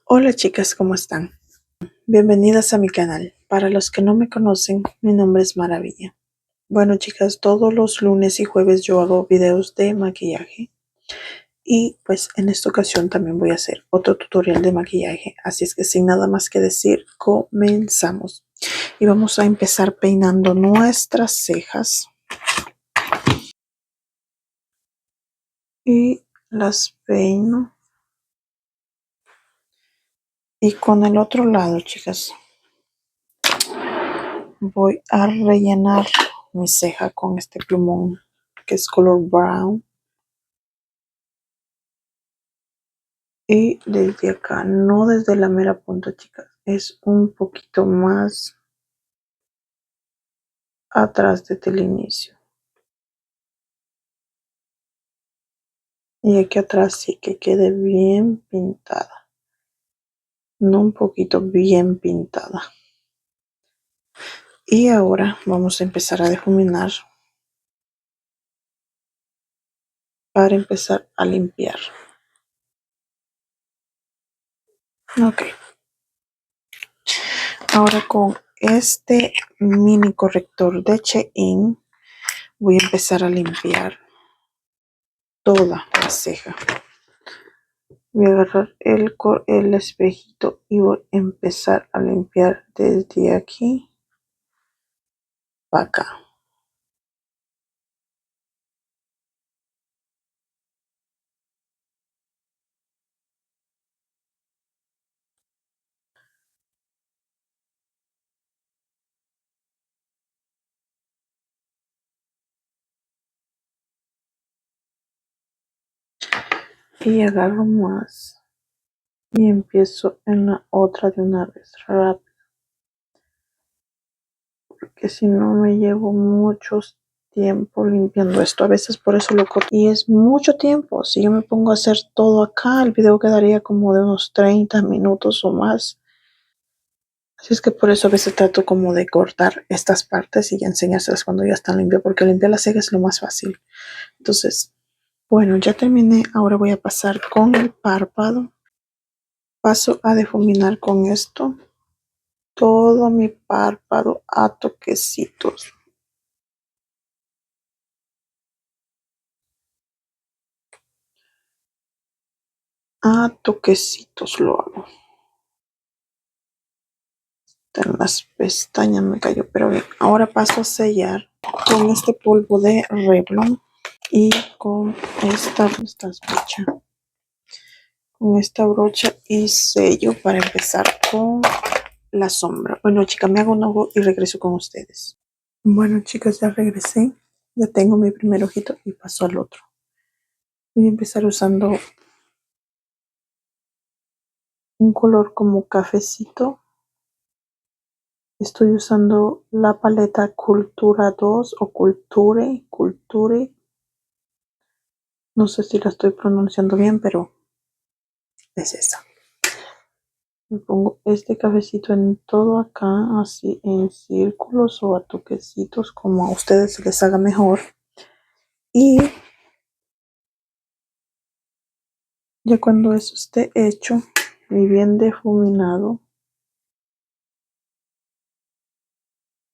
Hola chicas, ¿cómo están? Bienvenidas a mi canal. Para los que no me conocen, mi nombre es Maravilla. Bueno chicas, todos los lunes y jueves yo hago videos de maquillaje y pues en esta ocasión también voy a hacer otro tutorial de maquillaje. Así es que sin nada más que decir, comenzamos. Y vamos a empezar peinando nuestras cejas y las peino. Y con el otro lado, chicas, voy a rellenar mi ceja con este plumón que es color brown. Y desde acá, no desde la mera punta, chicas, es un poquito más atrás desde el inicio. Y aquí atrás sí que quede bien pintada. No un poquito, bien pintada. Y ahora vamos a empezar a difuminar para empezar a limpiar. Ok. Ahora con este mini corrector de Shein voy a empezar a limpiar toda la ceja. Voy a agarrar el espejito y voy a empezar a limpiar desde aquí para acá. Y agarro más y empiezo en la otra de una vez rápido, porque si no me llevo mucho tiempo limpiando esto. A veces por eso lo corto y es mucho tiempo. Si yo me pongo a hacer todo acá, el video quedaría como de unos 30 minutos o más. Así es que por eso a veces trato como de cortar estas partes y ya enseñárselas cuando ya están limpias, porque limpiar las cejas es lo más fácil. Entonces, bueno, ya terminé. Ahora voy a pasar con el párpado. Paso a difuminar con esto todo mi párpado a toquecitos. A toquecitos lo hago. En las pestañas me cayó, pero bien. Ahora paso a sellar con este polvo de Revlon y con con esta brocha y sello para empezar con la sombra. Bueno, chicas, me hago un ojo y regreso con ustedes. Bueno, chicas, ya regresé. Ya tengo mi primer ojito y paso al otro. Voy a empezar usando un color como cafecito. Estoy usando la paleta Cultura 2 o Culture. No sé si la estoy pronunciando bien, pero es esa. Me pongo este cafecito en todo acá, así en círculos o a toquecitos, como a ustedes se les haga mejor. Y ya cuando eso esté hecho y bien difuminado,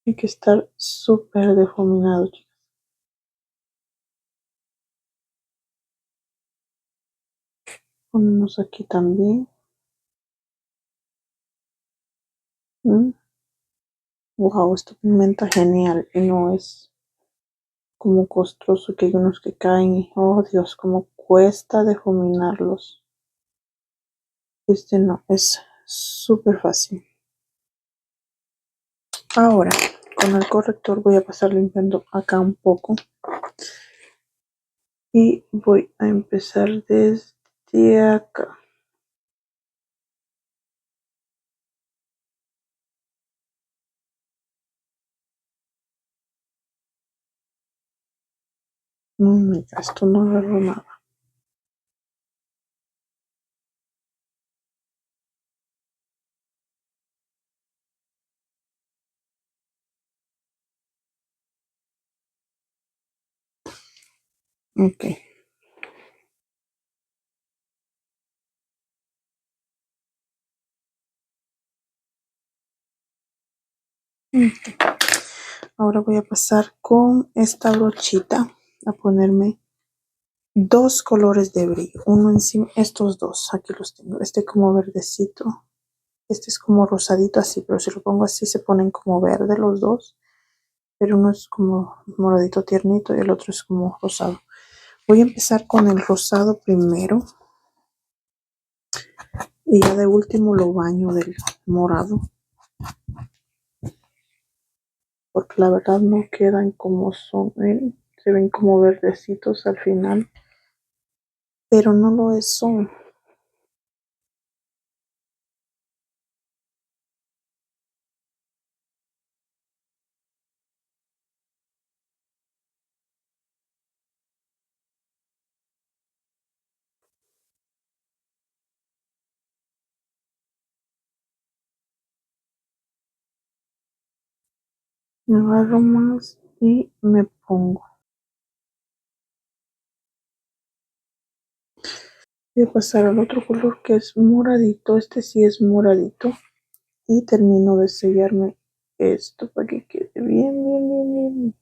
hay que estar súper difuminado, chicos. Ponemos aquí también. Wow, esto pigmenta genial y no es como costoso, que hay unos que caen y oh Dios, como cuesta difuminarlos. Este no, es súper fácil. Ahora, con el corrector voy a pasar limpiando acá un poco y voy a empezar desde acá. No, mira, esto no agarro nada. Ok. Ahora voy a pasar con esta brochita a ponerme dos colores de brillo, uno encima, estos dos, aquí los tengo, este como verdecito, este es como rosadito así, pero si lo pongo así se ponen como verde los dos, pero uno es como moradito tiernito y el otro es como rosado. Voy a empezar con el rosado primero y ya de último lo baño del morado, porque la verdad no quedan como son, se ven como verdecitos al final, pero no lo es son. Me agarro más y me pongo. Voy a pasar al otro color que es moradito. Este sí es moradito. Y termino de sellarme esto para que quede bien, bien, bien, bien.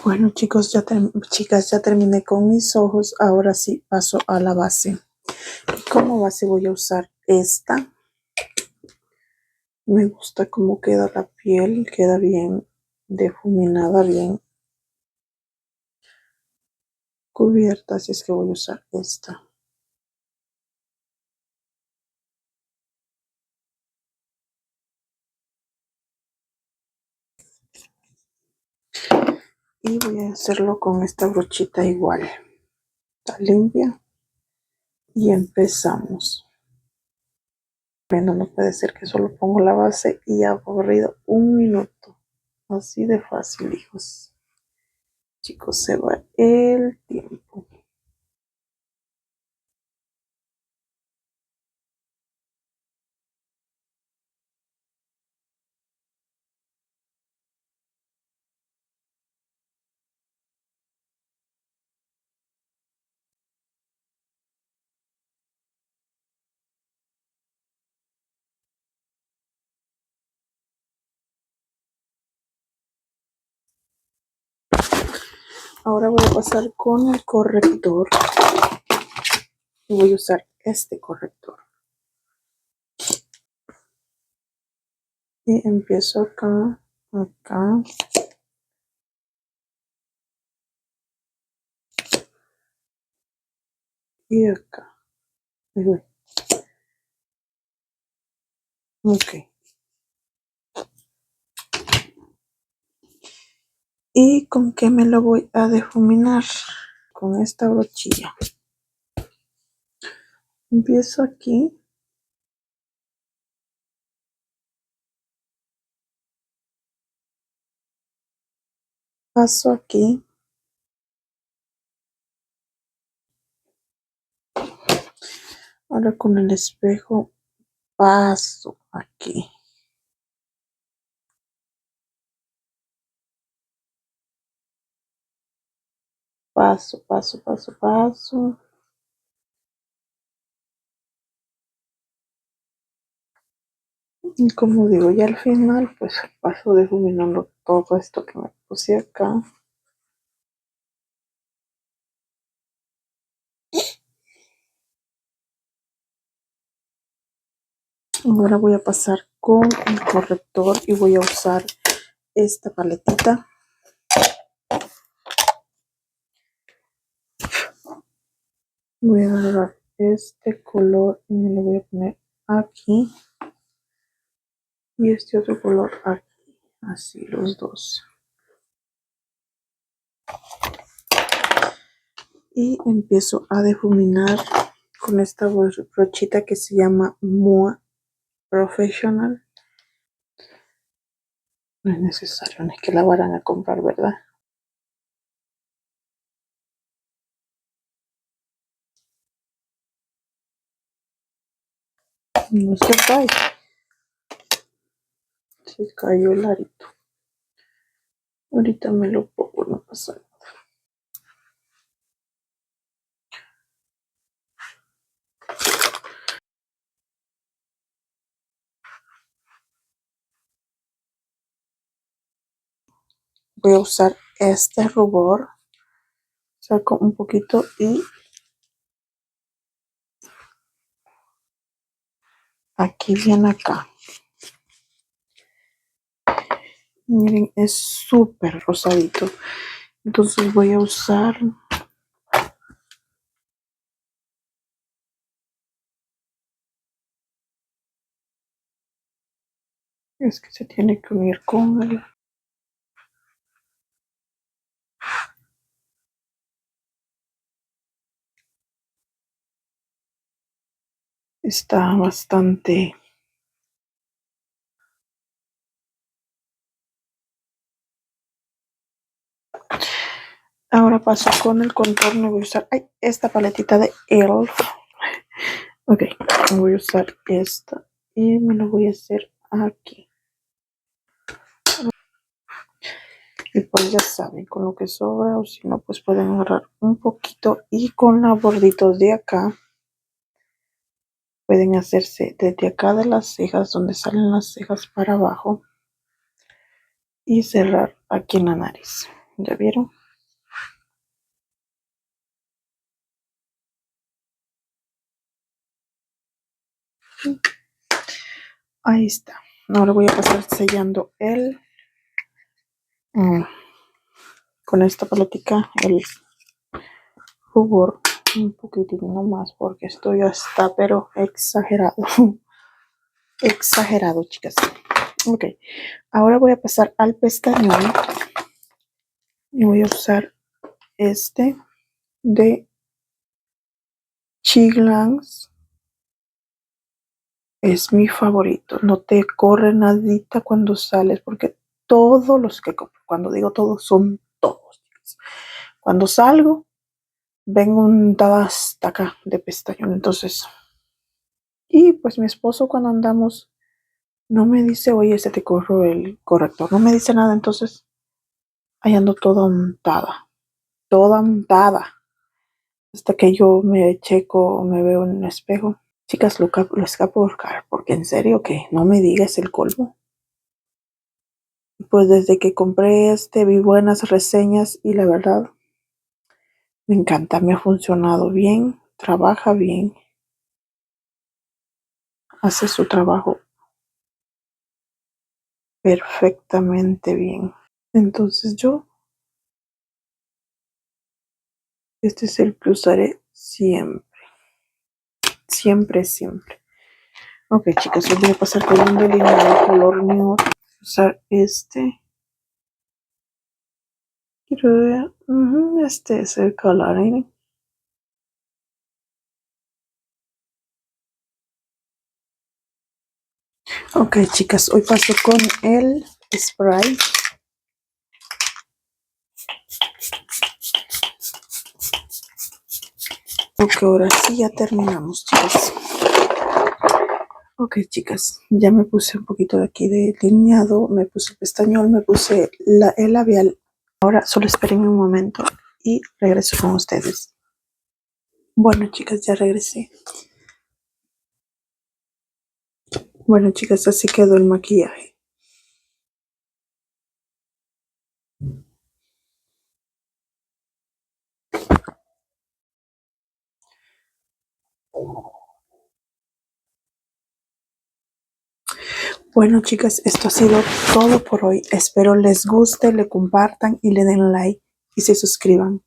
Bueno, chicos, chicas, ya terminé con mis ojos. Ahora sí paso a la base. Como base voy a usar esta. Me gusta cómo queda la piel. Queda bien difuminada, bien cubierta. Así es que voy a usar esta. Y voy a hacerlo con esta brochita igual. Está limpia. Y empezamos. Bueno, no puede ser que solo pongo la base y ha aburrido un minuto. Así de fácil, hijos. Chicos, se va el tiempo. Ahora voy a pasar con el corrector. Y voy a usar este corrector. Y empiezo acá, acá. Y acá. Ok. ¿Y con qué me lo voy a difuminar? Con esta brochilla. Empiezo aquí. Paso aquí. Ahora con el espejo paso aquí. Paso, paso, paso, paso. Y como digo, ya al final, pues paso difuminando todo esto que me puse acá. Ahora voy a pasar con el corrector y voy a usar esta paletita. Voy a agarrar este color y me lo voy a poner aquí. Y este otro color aquí. Así los dos. Y empiezo a difuminar con esta brochita que se llama MOA Professional. No es necesario, no es que la vayan a comprar, ¿verdad? No se cae. Se cayó el arito. Ahorita me lo pongo, no pasa nada. voy a usar este rubor. Saco un poquito y aquí viene acá. Miren, es súper rosadito. Entonces voy a usar es que se tiene que unir con el... Está bastante... Ahora paso con el contorno. Voy a usar esta paletita de ELF. Ok, voy a usar esta y me lo voy a hacer aquí. Y pues ya saben, con lo que sobra o si no, pues pueden agarrar un poquito y con los borditos de acá pueden hacerse desde acá de las cejas, donde salen las cejas para abajo y cerrar aquí en la nariz. ¿Ya vieron? Ahí está. Ahora voy a pasar sellando con esta paletica el rubor un poquitito más porque esto ya está pero exagerado. Exagerado, chicas. Ok, ahora voy a pasar al pestañón y voy a usar este de Chiglans. Es mi favorito. No te corre nadita cuando sales porque todos los que compro, cuando digo todos, son todos, chicas. Cuando salgo, vengo untada hasta acá de pestañón. Entonces, y pues mi esposo cuando andamos no me dice, oye, se te corrió el corrector. No me dice nada, entonces ahí ando toda untada. Toda untada. Hasta que yo me checo, me veo en un espejo. Chicas, lo escapo buscar, porque en serio que no me digas el colmo. Pues desde que compré vi buenas reseñas y la verdad me encanta, me ha funcionado bien, trabaja bien, hace su trabajo perfectamente bien. Entonces este es el que usaré siempre, siempre, siempre. Ok, chicas, les voy a pasar con un delineador color nude. Usar este. Quiero ver. Este es el coloring. Ok, chicas, hoy paso con el spray. Ok, ahora sí ya terminamos, chicas. Ok, chicas, ya me puse un poquito de aquí de delineado, me puse el pestañol, me puse el labial. Ahora solo esperen un momento y regreso con ustedes. Bueno, chicas, ya regresé. Bueno, chicas, así quedó el maquillaje. Bueno, chicas, esto ha sido todo por hoy. Espero les guste, le compartan y le den like y se suscriban.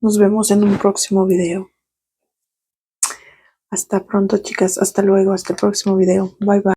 Nos vemos en un próximo video. Hasta pronto, chicas. Hasta luego. Hasta el próximo video. Bye, bye.